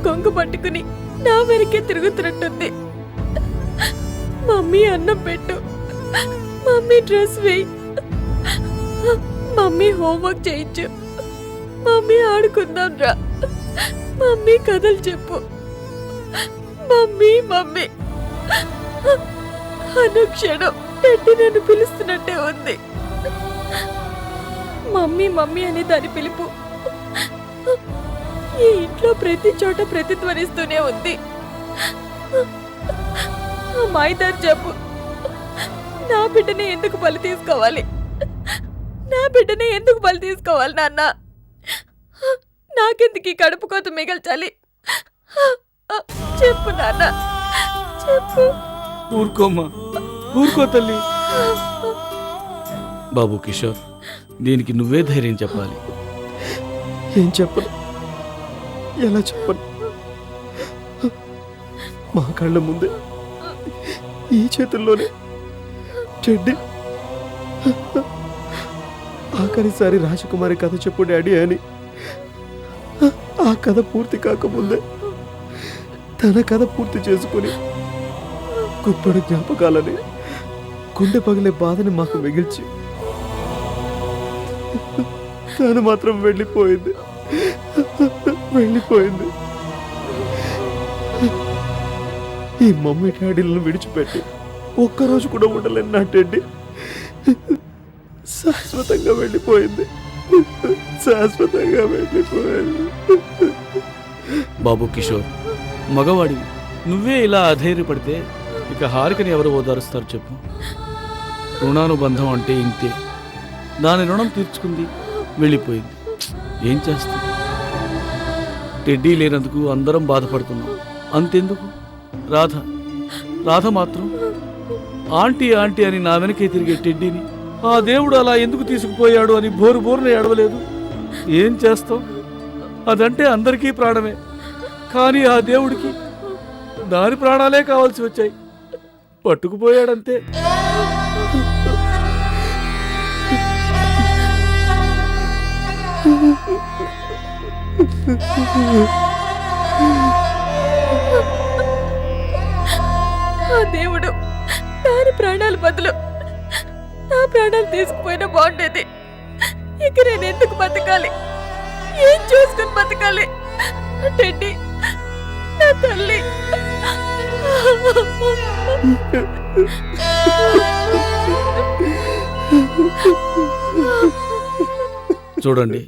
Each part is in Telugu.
కొంగు పట్టుకుని నా వెనకే తిరుగుతున్నట్టుంది. మమ్మీ అన్నం పెట్టు, మమ్మీ డ్రెస్ వేయి, మమ్మీ హోంవర్క్ చేయించు, మమ్మీ ఆడుకుందాం రా, మమ్మీ కథలు చెప్పు, మమ్మీ మమ్మీ. అనుక్షణం టెడ్డీ నన్ను పిలుస్తున్నట్టే ఉంది. మమ్మీ మమ్మీ అనే దాని పిలుపు ఈ ఇంట్లో ప్రతి చోట ప్రతిధ్వనిస్తూనే ఉంది. మాయిదారు చెప్పు, నా బిడ్డనే ఎందుకు బలి తీసుకోవాలి? నా బిడ్డనే ఎందుకు బలి తీసుకోవాలి నాన్న? నాకెందుకు ఈ కడుపు కోత మిగల్చాలి? చెప్పు నాన్న, చెప్పు. ఊరుకోమ్మా, ఊరుకో తల్లి. బాబు కిషోర్, దీనికి నువ్వే ధైర్యం చెప్పాలి. ఏం చెప్పను, ఎలా చెప్పను? మా కళ్ళ ముందే ఈ చేతుల్లోనే టెడ్డీ ఆఖరిసారి రాజకుమారి కథ చెప్పు డాడీ అని. ఆ కథ పూర్తి కాకముందే తన కథ పూర్తి చేసుకుని గుప్పడు జ్ఞాపకాలని, గుండె పగిలే బాధని మాకు మిగిల్చి తను మాత్రం వెళ్ళిపోయింది. ఈ మమ్మీ డాడీలను విడిచిపెట్టి ఒక్కరోజు కూడా ఉండలేని నా టెడ్డీ శాశ్వతంగా వెళ్ళిపోయింది. బాబు కిషోర్, మగవాడివి నువ్వే ఇలా అధైర్యపడితే ఇక హారికని ఎవరు ఓదారుస్తారు చెప్పు? రుణానుబంధం అంటే ఇంతే. దాని రుణం తీర్చుకుంది, వెళ్ళిపోయింది. ఏం చేస్తాం? టెడ్డీ లేనందుకు అందరం బాధపడుతున్నాం. అంతెందుకు, రాధ మాత్రం ఆంటీ ఆంటీ అని నా వెనకే తిరిగే టెడ్డీని ఆ దేవుడు అలా ఎందుకు తీసుకుపోయాడు అని బోరున ఏడవలేదు. ఏం చేస్తాం? అదంటే అందరికీ ప్రాణమే, కానీ ఆ దేవుడికి దాని ప్రాణాలే కావాల్సి వచ్చాయి. పట్టుకుపోయాడంతే. ఆ దేవుడు దాని ప్రాణాల బదులు నా ప్రాణాలు తీసుకుపోయినా బాగుండేది. ఇక నేను ఎందుకు బతకాలి? ఏం చూసుకుని బతకాలి? టెడ్డీ, నా తల్లి. చూడండి,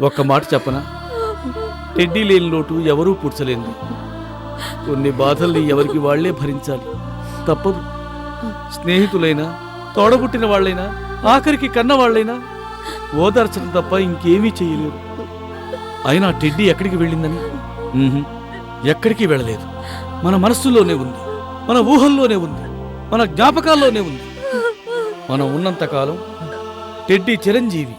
ఒక్క మాట చెప్పనా? టెడ్డీ లేని లోటు ఎవరూ పూడ్చలేదు. కొన్ని బాధల్ని ఎవరికి వాళ్లే భరించాలి, తప్పదు. స్నేహితులైనా, తోడబుట్టిన వాళ్ళైనా, ఆఖరికి కన్నవాళ్లైనా ఓదార్చడం తప్ప ఇంకేమీ చేయలేరు. అయినా టెడ్డీ ఎక్కడికి వెళ్ళిందని? ఎక్కడికి వెళ్ళలేదు. మన మనస్సులోనే ఉంది, మన ఊహల్లోనే ఉంది, మన జ్ఞాపకాల్లోనే ఉంది. మనం ఉన్నంతకాలం టెడ్డీ చిరంజీవి.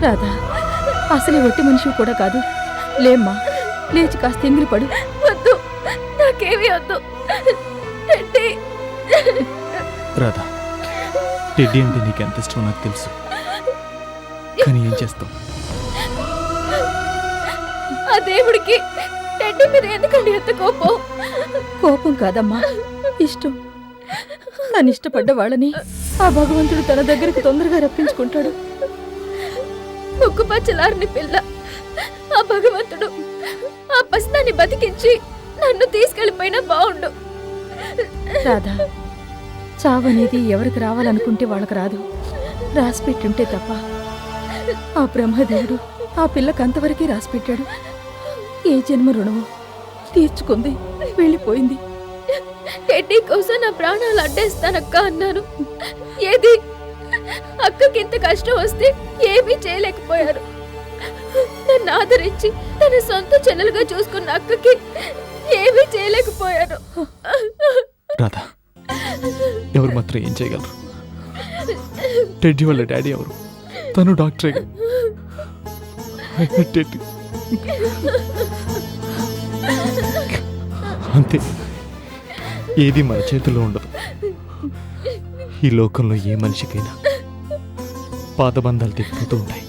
రాధా, అసలే ఒట్టి మనిషి కూడా కాదు. లేమ్మా, లేచి కాస్త ఎంగిలి పడు. వద్దు, నాకేమీ వద్దు. రాధా, టెడ్డీ అంటే నీకెంత ఇష్టం నాకు తెలుసు, కానీ ఏం చేస్తావు? ఆ దేవుడికి టెడ్డీ మీద ఎందుకండి ఎంత కోపం? కోపం కాదమ్మా, ఇష్టం. తను ఇష్టపడ్డ వాళ్ళని ఆ భగవంతుడు తన దగ్గరికి తొందరగా రప్పించుకుంటాడు. ముక్కుపచ్చలారిని పిల్ల ఆ భగవంతుడు ఆ పసిదాన్ని బతికించి నన్ను తీసుకెళ్ళిపోయినా బాగుండు. రాధా, చావనేది ఎవరికి రావాలనుకుంటే వాళ్ళకి రాదు, రాసిపెట్టుంటే తప్ప. ఆ బ్రహ్మదేవుడు ఆ పిల్లకి అంతవరకే రాసిపెట్టాడు. ఏ జన్మ రుణమో తీర్చుకుంది, వెళ్ళిపోయింది. టెడ్డీ కోసం నా ప్రాణాలు అడ్డేస్తానక్క అన్నాను. ఏది? అక్కకి ఇంత కష్టం వస్తే ఏమీ చేయలేకపోయారు. నన్ను ఆదరించి తన సొంత చెల్లెలుగా చూసుకున్న అక్కకి ఏమీ చేయలేకపోయారు. రాధా, ఎవరు మాత్రం ఏం చేయగలరు? టెడ్డీ వాళ్ళ డాడీ ఎవరు? తను డాక్టరే. టెడ్డీ అంతే, ఏది మన చేతిలో ఉండదు. ఈ లోకంలో ఏ మనిషికైనా పాత బంధాలు తెగిపోతూ ఉంటాయి,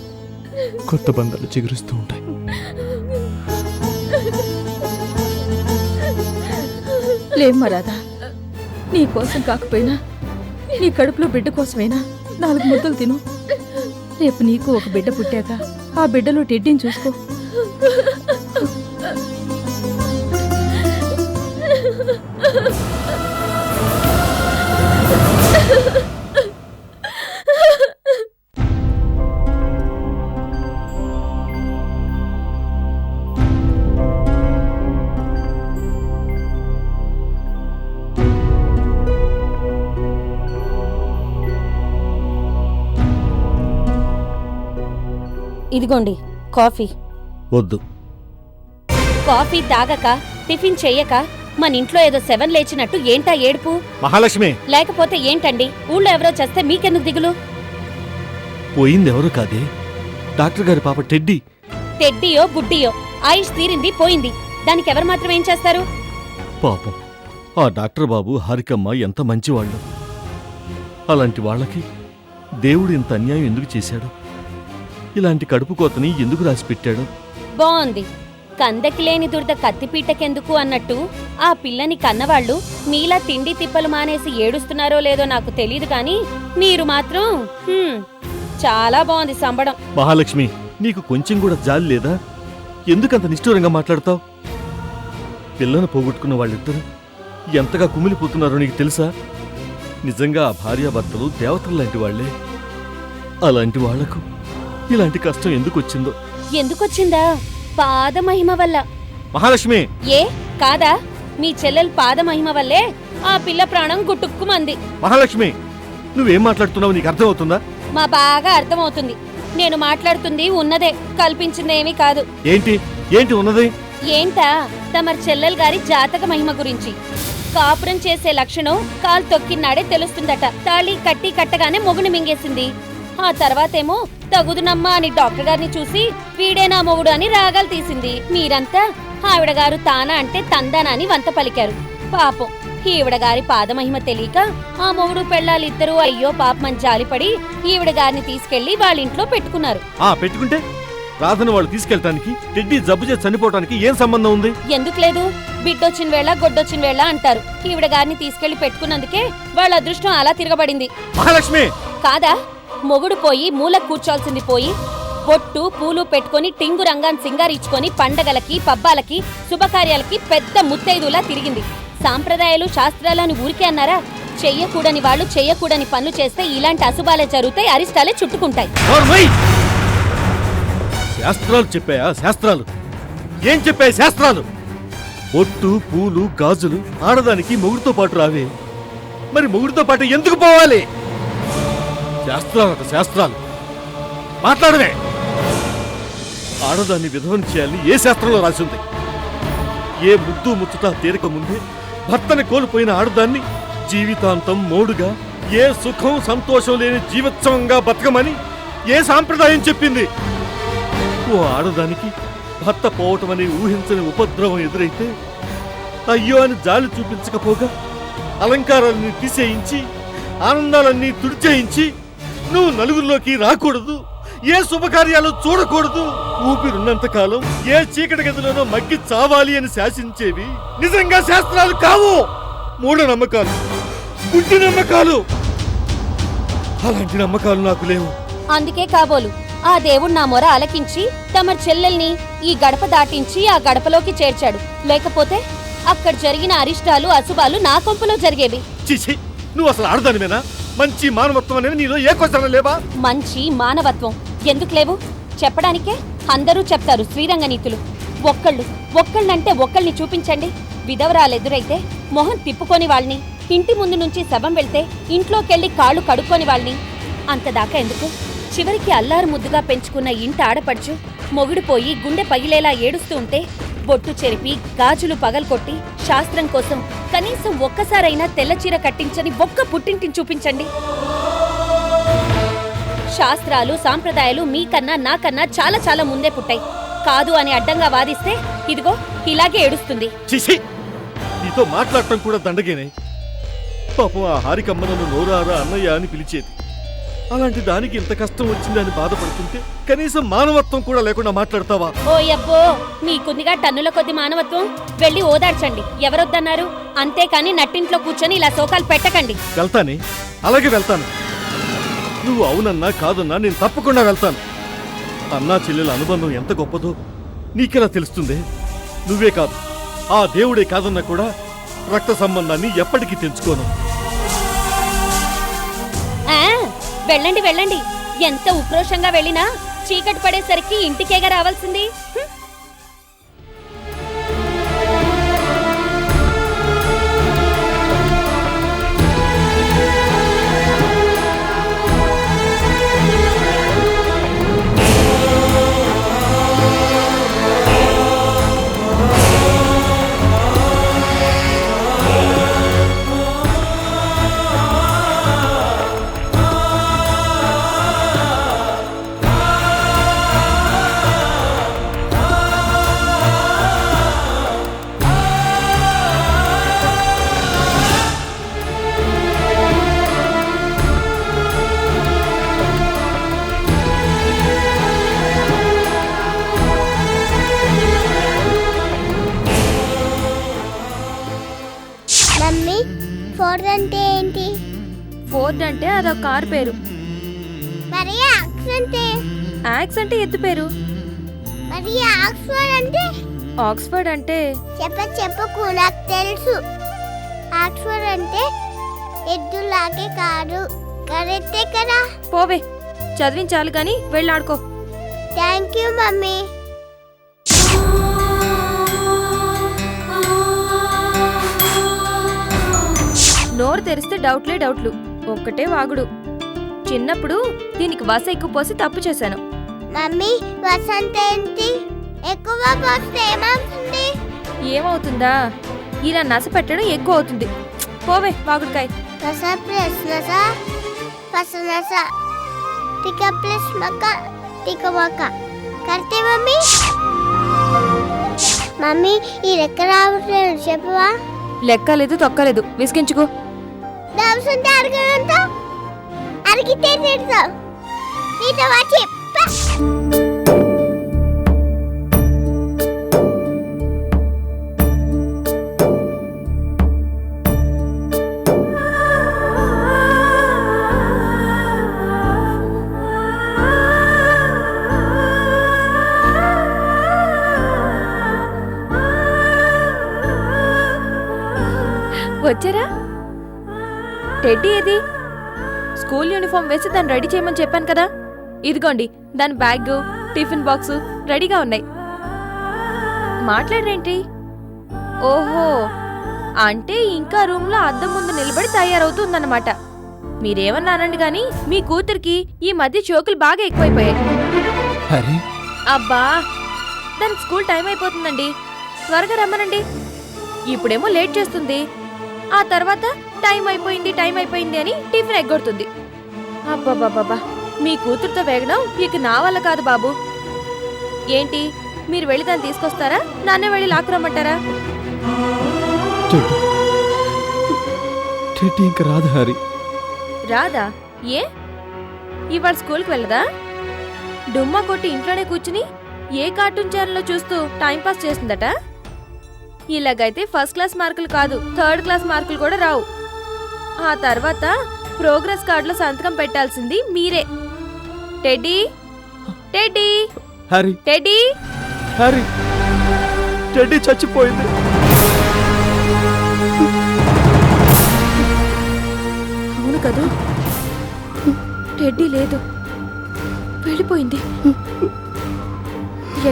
కొత్త బంధాలు చిగురుస్తూ ఉంటాయి. లేమ్మా రాధా, నీ కోసం కాకపోయినా నీ కడుపులో బిడ్డ కోసమైనా 4 ముద్దలు తిను. రేపు నీకు ఒక బిడ్డ పుట్టాక ఆ బిడ్డలో టెడ్డీని చూసుకో. ఇదిగోండి కాఫీ. వద్దు. కాఫీ తాగక టిఫిన్ చెయ్యక మన ఇంట్లో ఏదో 7 లేచినట్టు ఏంటా ఏడుపు? మహాలక్ష్మి, లేకపోతే ఏంటండి, ఊళ్ళో ఎవరో చేస్తే మీకెందుకు దిగులు? పోయింది ఎవరు కాదే, డాక్టర్ గారి పాప టెడ్డీ. టెడ్డీయో గుడ్డియో ఆయుష్ తీరింది పోయింది, దానికి ఎవరు మాత్రం ఏం చేస్తారు? పాపం ఆ డాక్టర్ బాబు హారికమ్మ ఎంత మంచివాళ్ళు. అలాంటి వాళ్ళకి దేవుడు ఇంత అన్యాయం ఎందుకు చేశాడు? ఇలాంటి కడుపు కోతని ఎందుకు రాసిపెట్టాడు? బాగుంది. కందకి లేని దురద కత్తిపీటకెందుకు అన్నట్టు ఆ పిల్లని కన్నవాళ్లు మీలా తిండి తిప్పలు మానేసి ఏడుస్తున్నారో లేదో నాకు తెలీదు కానీ మీరు మాత్రం చాలా బాగుంది సంబడం. మహాలక్ష్మి, నీకు కొంచెం కూడా జాలి లేదా? ఎందుకంత నిష్ఠూరంగా మాట్లాడతావు? పిల్లను పోగొట్టుకున్న వాళ్ళిద్దరూ ఎంతగా కుమిలిపోతున్నారో నీకు తెలుసా? నిజంగా ఆ భార్యాభర్తలు దేవతలు లాంటి వాళ్లే. అలాంటి వాళ్లకు ఇలాంటి కష్టం ఎందుకు వచ్చిందో? ఎందుకొచ్చిందా? పాదమహిమ వల్ల. మహాలక్ష్మి, ఏ కాదా? మీ చెల్లెలు పాదమహిమ వల్లే ఆ పిల్ల ప్రాణం గుట్టుక్కుమంది. మహాలక్ష్మి, నువ్వేం మాట్లాడుతున్నావు నీకు అర్థమవుతుందా? మా బాగా అర్థమవుతుంది. నేను మాట్లాడుతుంది ఉన్నదే, కల్పించిందేమీ కాదు. ఏంటి ఏంటి ఉన్నది? ఏంటా, తమరి చెల్లెలు గారి జాతక మహిమ గురించి. కాపురం చేసే లక్షణం కాలు తొక్కినాడే తెలుస్తుందట. తాళి కట్టి కట్టగానే మొగుని మింగేసింది. ఆ తర్వాతేమో తగుదునమ్మా అని డాక్టర్ గారిని చూసి వీడే నా మొగుడు అని రాగాలు తీసింది. మీరంతా ఆవిడ గారు తానా అంటే తందానా అని వంత పలికారు. పాపం ఈవిడ గారి పాదమహిమ తెలియక ఆ మొగుడు పెళ్ళాలిద్దరూ అయ్యో పాపమని జాలిపడి ఈవిడ గారిని తీసుకెళ్లి వాళ్ళ ఇంట్లో పెట్టుకున్నారు. పెట్టుకుంటే రాధను వాళ్ళు తీసుకెళ్ళటానికి టెడ్డీ జబ్బు చేసి చనిపోవటానికి ఏం సంబంధం ఉంది? ఎందుకు లేదు? బిడ్డొచ్చిన వేళ గొడ్డొచ్చిన వేళ అంటారు. ఈవిడ గారిని తీసుకెళ్లి పెట్టుకున్నందుకే వాళ్ళ అదృష్టం అలా తిరగబడింది. మహాలక్ష్మి, కాదా? మొగుడు పోయి మూల కూర్చోల్సింది పోయి బొట్టు పూలు పెట్టుకుని టింగు రంగాన్ని సింగారించుకొని పండగలకి పబ్బాలకి శుభకార్యాలకి పెద్ద ముత్తైదులా తిరిగింది. సాంప్రదాయాలు శాస్త్రాలని ఊరికే అన్నారా? చెయ్యకూడని వాళ్ళు చెయ్యకూడని పనులు చేస్తే ఇలాంటి అశుభాలే జరుగుతాయి, అరిష్టాలే చుట్టుకుంటాయి. శాస్త్రాలు చెప్పాయా? శాస్త్రాలు ఏం చెప్పాయి? శాస్త్రాలు బొట్టు పూలు గాజులు ఆడదానికి మొగుడితో పాటు రావే, మరి మొగుడితో పాటు ఎందుకు పోవాలి? శాస్త్రాలు శాస్త్రాలు మాట్లాడవే. ఆడదాన్ని విధవని చేయాలని ఏ శాస్త్రంలో రాసింది? ఏ ముద్దు ముచ్చట తీరక ముందే భర్తని కోల్పోయిన ఆడదాన్ని జీవితాంతం మోడుగా ఏ సుఖం సంతోషం లేని జీవోత్సవంగా బతకమని ఏ సాంప్రదాయం చెప్పింది? ఓ ఆడదానికి భర్త పోవటం అని ఊహించని ఉపద్రవం ఎదురైతే అయ్యో అని జాలి చూపించకపోగా అలంకారాలన్నీ తీసేయించి ఆనందాలన్నీ తుడిచేయించి నువ్వు నలుగురిలోకి రాకూడదు, ఏ శుభకార్యాలు చూడకూడదు, ఊపిరున్నంత కాలం ఏ చీకటి గదిలోనో మగ్గి చావాలి అని శాసించేవి నిజంగా శాస్త్రాలు కావు, మూఢ నమ్మకాలు, గుడ్డి నమ్మకాలు. అలాంటి నమ్మకాలు నాకు లేవు. అందుకే కాబోలు ఆ దేవుడు నా మొర అలకించి తమ చెల్లెల్ని ఈ గడప దాటించి ఆ గడపలోకి చేర్చాడు. లేకపోతే అక్కడ జరిగిన అరిష్టాలు అశుభాలు నా కొంపలో జరిగేవి. చిచి, నువ్వు అసలు ఆడదానివేనా? మంచి మానవత్వం అనేది నీలో ఏ క్వశ్చన్ లేవా? మంచి మానవత్వం ఎందుకు లేవు? చెప్పడానికే అందరూ చెప్తారు శ్రీరంగ నీతులు. ఒక్కళ్ళంటే ఒక్కళ్ళని చూపించండి. విధవరాలెదురైతే మొహం తిప్పుకొని వాళ్ళని, ఇంటి ముందు నుంచి శవం వెళ్తే ఇంట్లోకెళ్ళి కాళ్ళు కడుక్కొని వాళ్ళని. అంతదాకా ఎందుకు? చివరికి అల్లారు ముద్దుగా పెంచుకున్న ఇంటి ఆడపడుచు మొగుడు పోయి గుండె పగిలేలా ఏడుస్తూ ఉంటే బొట్టు చెరిపి గాజులు పగల్కొట్టి శాస్త్రం కోసం కనీసం ఒక్కసారైనా తెల్లచీర కట్టించని ఒక్క పుట్టింటిని చూపించండి. శాస్త్రాలు సాంప్రదాయాలు మీకన్నా నాకన్నా చాలా చాలా ముందే పుట్టాయి. కాదు అని అడ్డంగా వాదిస్తే ఇదిగో ఇలాగే ఏడుస్తుంది. నీతో మాట్లాడటం కూడా దండగేనే. పాపం ఆ హారికమ్మ నన్ను నోరారా అన్నయ్య అని పిలిచేది. అలాంటి దానికి ఇంత కష్టం వచ్చిందని బాధపడుతుంటే కనీసం మానవత్వం కూడా లేకుండా మాట్లాడతావా? ఓ యబ్బో, మీకుందిగా టన్నుల కొద్ది మానవత్వం. వెళ్ళి ఓదార్చండి, ఎవరొద్దన్నారు. అంతేకాని నట్టింట్లో కూర్చొని ఇలా శోకాలు పెట్టకండి. వెళ్తానే, అలాగే వెళ్తాను. నువ్వు అవునన్నా కాదన్నా నేను తప్పకుండా వెళ్తాను. అన్నా చెల్లెల అనుబంధం ఎంత గొప్పదో నీకెలా తెలుస్తుంది? నువ్వే కాదు, ఆ దేవుడే కాదన్నా కూడా రక్త సంబంధాన్ని ఎప్పటికీ తెంచుకోను. ఆ, వెళ్ళండి వెళ్ళండి. ఎంత ఉక్రోషంగా వెళ్ళినా చీకటి పడేసరికి ఇంటికేగా రావాల్సింది. మమ్మీ, ఫోర్డ్ అంటే ఏంటి? ఫోర్డ్ అంటే అదొక కార్ పేరు. మరి ఆక్స్ అంటే? యాక్స్ అంటే ఎద్దు పేరు. మరి ఆక్స్ఫర్డ్ అంటే? ఆక్స్ఫర్డ్ అంటే చెప్పకు, నాకు తెలుసు. ఆక్స్ఫర్డ్ అంటే ఎద్దులాగే కాదు, కరెక్టే కదా? పోవే, చదివించాలి గాని వెళ్ళాడుకో. Thank you mummy. నోరు తెరిస్తే డౌట్లే డౌట్లు, ఒక్కటే వాగుడు. చిన్నప్పుడు దీనికి వస ఎక్కువ పోసి తప్పు చేశాను. మమ్మీ, వసంత ఏంటి? ఎక్కువ పోస్తే ఏమవుతుంది? ఏమవుతుందా, ఇలా నస పెట్టడం ఎక్కువ అవుతుంది. పోవే వాగుడుకాయ్. నస ప్లస్ నస పస నస టిక ప్లస్ మక్క టిక మక్క కరెక్టే మమ్మీ. మమ్మీ, ఈ లెక్క రావట్లేదు, చెప్పవా? లెక్కలేదు తొక్కలేదు, విసిగించుకో. దవసంటే అడగనంత అడిగితే తిడతావు. నీతో చెప్ప. వచ్చారా? టెడ్డీ ఏది? స్కూల్ యూనిఫామ్ వేసి దాన్ని రెడీ చేయమని చెప్పాను కదా. ఇదిగోండి, దాని బ్యాగ్, టిఫిన్ బాక్సు రెడీగా ఉన్నాయి. మాట్లాడరేంటి? ఓహో, అంటే ఇంకా రూమ్లో అద్దం ముందు నిలబడి తయారవుతుందన్నమాట. మీరేమన్నానండి గాని మీ కూతురికి ఈ మధ్య చోకులు బాగా ఎక్కువైపోయాయి. అరే అబ్బా, దానికి స్కూల్ టైం అయిపోతుందండి, త్వరగా రమ్మనండి. ఇప్పుడేమో లేట్ చేస్తుంది, ఆ తర్వాత టైం అయిపోయింది అని టిఫిన్ ఎగ్గొడుతుంది. అబ్బాబాబా, మీ కూతురుతో వేగడం ఇక నా వల్ల కాదు బాబు. ఏంటి, మీరు వెళ్ళి దాన్ని తీసుకొస్తారా, నాన్నే వెళ్ళి లాక్కురమ్మంటారా? టెడ్డీ ఇంకా రాదు హరి. రాదా? ఏ, ఇవాళ స్కూల్కి వెళ్ళదా? డుమ్మా కొట్టి ఇంట్లోనే కూర్చుని ఏ కార్టూన్ ఛానల్లో చూస్తూ టైంపాస్ చేస్తుందట. ఇలాగైతే ఫస్ట్ క్లాస్ మార్కులు కాదు, థర్డ్ క్లాస్ మార్కులు కూడా రావు. ఆ తర్వాత ప్రోగ్రెస్ కార్డులో సంతకం పెట్టాల్సింది మీరే. Teddy, teddy, Hari, teddy. Hari, teddy చచ్చిపోయింది. అవును కదూ, టెడ్డీ లేదు, వెళ్ళిపోయింది.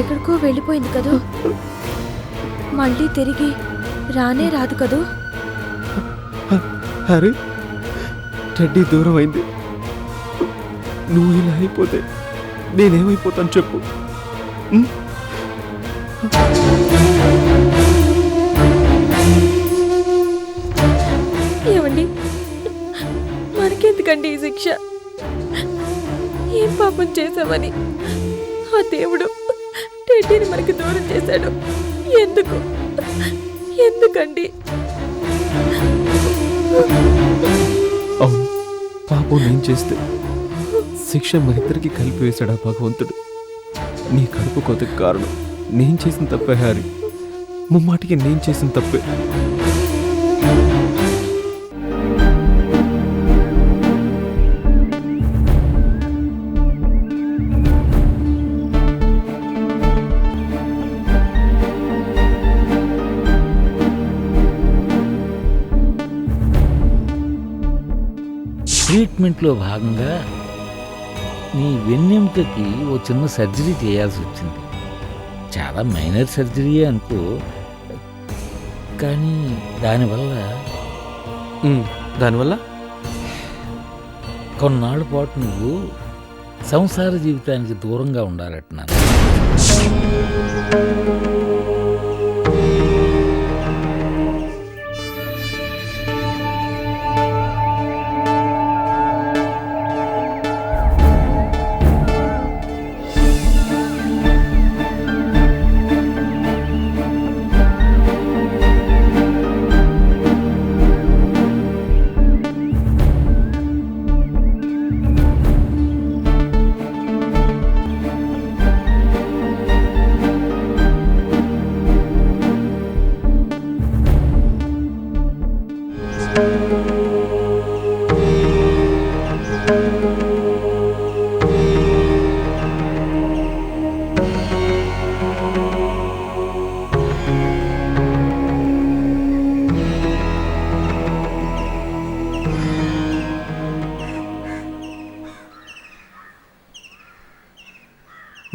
ఎక్కడికో వెళ్ళిపోయింది కదూ, మళ్ళీ తిరిగి రానే రాదు కదూ. హరి, టెడ్డీ దూరం అయింది. నువ్వు ఇలా అయిపోతే నేనేమైపోతాను చెప్పు. ఏమండి, మనకెందుకండి ఈ శిక్ష? ఏం పాపం చేశామని ఆ దేవుడు టెడ్డీని మనకి దూరం చేశాడు? ఎందుకు ఎందుకండి? అవును, పాపం నేను చేస్తే శిక్ష మనిద్దరికి కలిపి వేశాడా భగవంతుడు. నీ కడుపు కోతకు కారణం నేను చేసిన తప్పే హారి, ముమ్మాటికి నేను చేసిన తప్పే. ట్రీట్మెంట్లో భాగంగా నీ వెన్నెముకకి ఓ చిన్న సర్జరీ చేయాల్సి వచ్చింది. చాలా మైనర్ సర్జరీయే అనుకో, కానీ దానివల్ల దానివల్ల కొన్నాళ్ళ పాటు నువ్వు సంసార జీవితానికి దూరంగా ఉండాలంటున్నాను.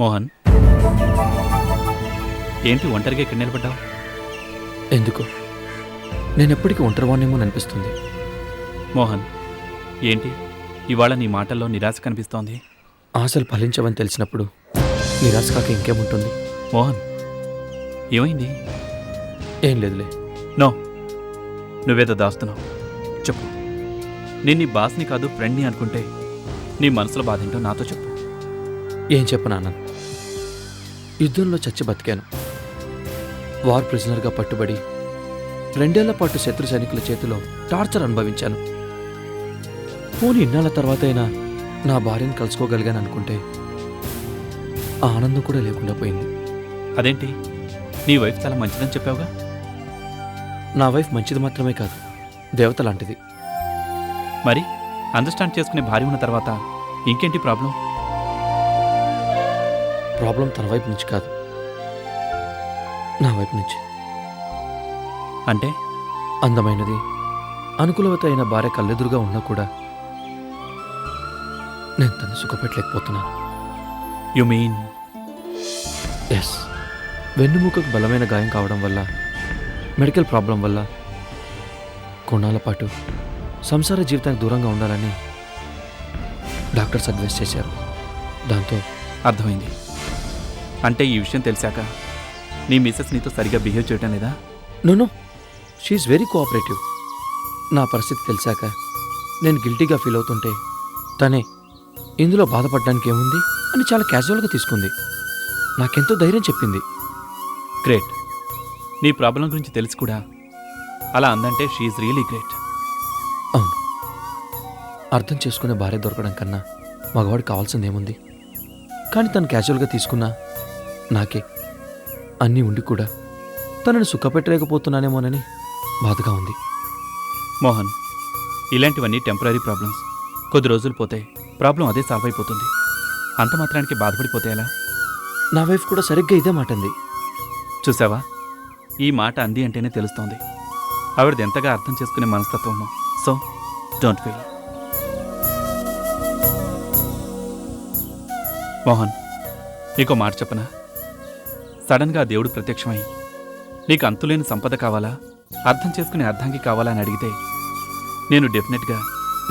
మోహన్, ఏంటి ఒంటరిగా ఇక్కడ నిలబడ్డావు? ఎందుకు? నేను ఎప్పటికీ ఒంటరివాణ్ణేమో అనిపిస్తుంది. మోహన్, ఏంటి ఇవాళ నీ మాటల్లో నిరాశ కనిపిస్తోంది? ఆశలు ఫలించవని తెలిసినప్పుడు నిరాశ కాక ఇంకేముంటుంది? మోహన్, ఏమైంది? ఏం లేదులే. నో, నువ్వేదో దాస్తున్నావు. చెప్పు. నేను నీ బాస్ని కాదు ఫ్రెండ్ని అనుకుంటే నీ మనసులో బాధ ఏంటో నాతో చెప్పు. ఏం చెప్పను ఆనంద్, యుద్ధంలో చచ్చి బతికాను. వార్ ప్రిజనర్గా పట్టుబడి 2 ఏళ్ల పాటు శత్రు సైనికుల చేతిలో టార్చర్ అనుభవించాను. పోనీ ఇన్నాళ్ళ తర్వాత అయినా నా భార్యను కలుసుకోగలిగాను అనుకుంటే ఆ ఆనందం కూడా లేకుండా పోయింది. అదేంటి, నీ వైఫ్ చాలా మంచిదని చెప్పావుగా? నా వైఫ్ మంచిది మాత్రమే కాదు, దేవత లాంటిది. మరి అండర్స్టాండ్ చేసుకునే భార్య ఉన్న తర్వాత ఇంకేంటి ప్రాబ్లం? ప్రాబ్లం తన వైపు నుంచి కాదు, నా వైపు నుంచి. అంటే అందమైనది, అనుకూలవత అయిన భార్య కళ్ళెదురుగా ఉన్నా కూడా నేను తను సుఖపెట్టలేకపోతున్నాను. You mean? ఎస్, వెన్నుముకకు బలమైన గాయం కావడం వల్ల, మెడికల్ ప్రాబ్లం వల్ల కొన్నాళ్ళ పాటు సంసార జీవితానికి దూరంగా ఉండాలని డాక్టర్స్ అడ్వైస్ చేశారు. దాంతో అర్థమైంది. అంటే ఈ విషయం తెలిసాక నీ మిస్సెస్ నీతో సరిగా బిహేవ్ చేయటం లేదా? No, she's very cooperative. నా పరిస్థితి తెలిసాక నేను గిల్టీగా ఫీల్ అవుతుంటే తనే ఇందులో బాధపడడానికి ఏముంది అని చాలా క్యాజువల్గా తీసుకుంది. నాకెంతో ధైర్యం చెప్పింది. గ్రేట్. నీ ప్రాబ్లం గురించి తెలిసి కూడా అలా అందంటే షీఈస్ రియలీ గ్రేట్. అవును, అర్థం చేసుకునే భార్య దొరకడం కన్నా మగవాడికి కావాల్సింది ఏముంది? కానీ తను క్యాజువల్గా తీసుకున్నా నాకే అన్నీ ఉండి కూడా తనని సుఖపెట్టలేకపోతున్నానేమోనని బాధగా ఉంది. మోహన్, ఇలాంటివన్నీ టెంపరీ ప్రాబ్లమ్స్. కొద్ది రోజులు పోతే ప్రాబ్లం అదే సాల్వ్ అయిపోతుంది. అంత మాత్రానికి బాధపడిపోతే ఎలా? నా వైఫ్ కూడా సరిగ్గా ఇదే మాట అంది. చూసావా, ఈ మాట అంది అంటేనే తెలుస్తోంది ఆవిడది ఎంతగా అర్థం చేసుకునే మనస్తత్వమో. So don't feel. మోహన్, నీకో మాట చెప్పనా? సడన్గా దేవుడు ప్రత్యక్షమై నీకు అంతులేని సంపద కావాలా, అర్థం చేసుకునే అర్ధాంగి కావాలా అని అడిగితే నేను డెఫినెట్గా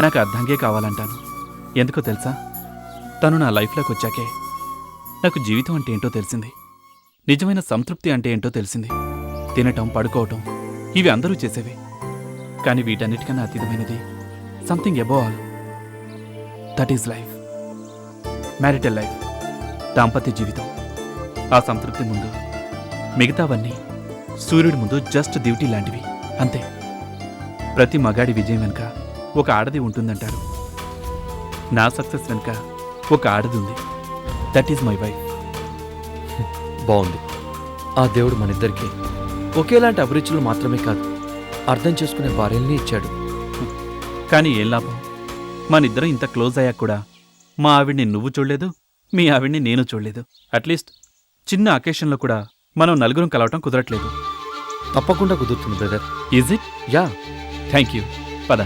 నాకు అర్ధాంగే కావాలంటాను. ఎందుకో తెలుసా? తను నా లైఫ్లోకి వచ్చాకే నాకు జీవితం అంటే ఏంటో తెలిసింది. నిజమైన సంతృప్తి అంటే ఏంటో తెలిసింది. తినటం, పడుకోవటం ఇవి అందరూ చేసేవే. కానీ వీటన్నిటికన్నా అతీతమైనది something above all. That is life. Marital life, దాంపత్య జీవితం. ఆ సంతృప్తి ముందు మిగతావన్నీ సూర్యుడి ముందు జస్ట్ డ్యూటీ లాంటివి అంతే. ప్రతి మగాడి విజయం వెనుక ఒక ఆడది ఉంటుందంటారు. నా సక్సెస్ వెనుక ఒక ఆడది ఉంది. That is my wife. బాగుంది. ఆ దేవుడు మనిద్దరికి ఒకేలాంటి అభిరుచులు మాత్రమే కాదు, అర్థం చేసుకునే భార్యల్ని ఇచ్చాడు. కానీ ఏం లాభం, మనిద్దరం ఇంత క్లోజ్ అయ్యాక కూడా మా ఆవిడ్ని నువ్వు చూడలేదు, మీ ఆవిడ్ని నేను చూడలేదు. అట్లీస్ట్ చిన్న అకేషన్లో కూడా మనం నలుగురం కలవటం కుదరట్లేదు. తప్పకుండా కుదురుతుంది brother. Is it? Yeah. Thank you. పద.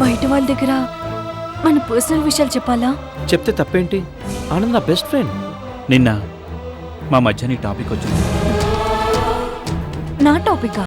బయట వాళ్ళ దగ్గర మన పర్సనల్ విషయాలు చెప్పాలా? చెప్తే తప్పేంటి? ఆనంద్ నా బెస్ట్ ఫ్రెండ్. నిన్న మా మధ్య నీ టాపిక్ వచ్చింది. నా టాపికా?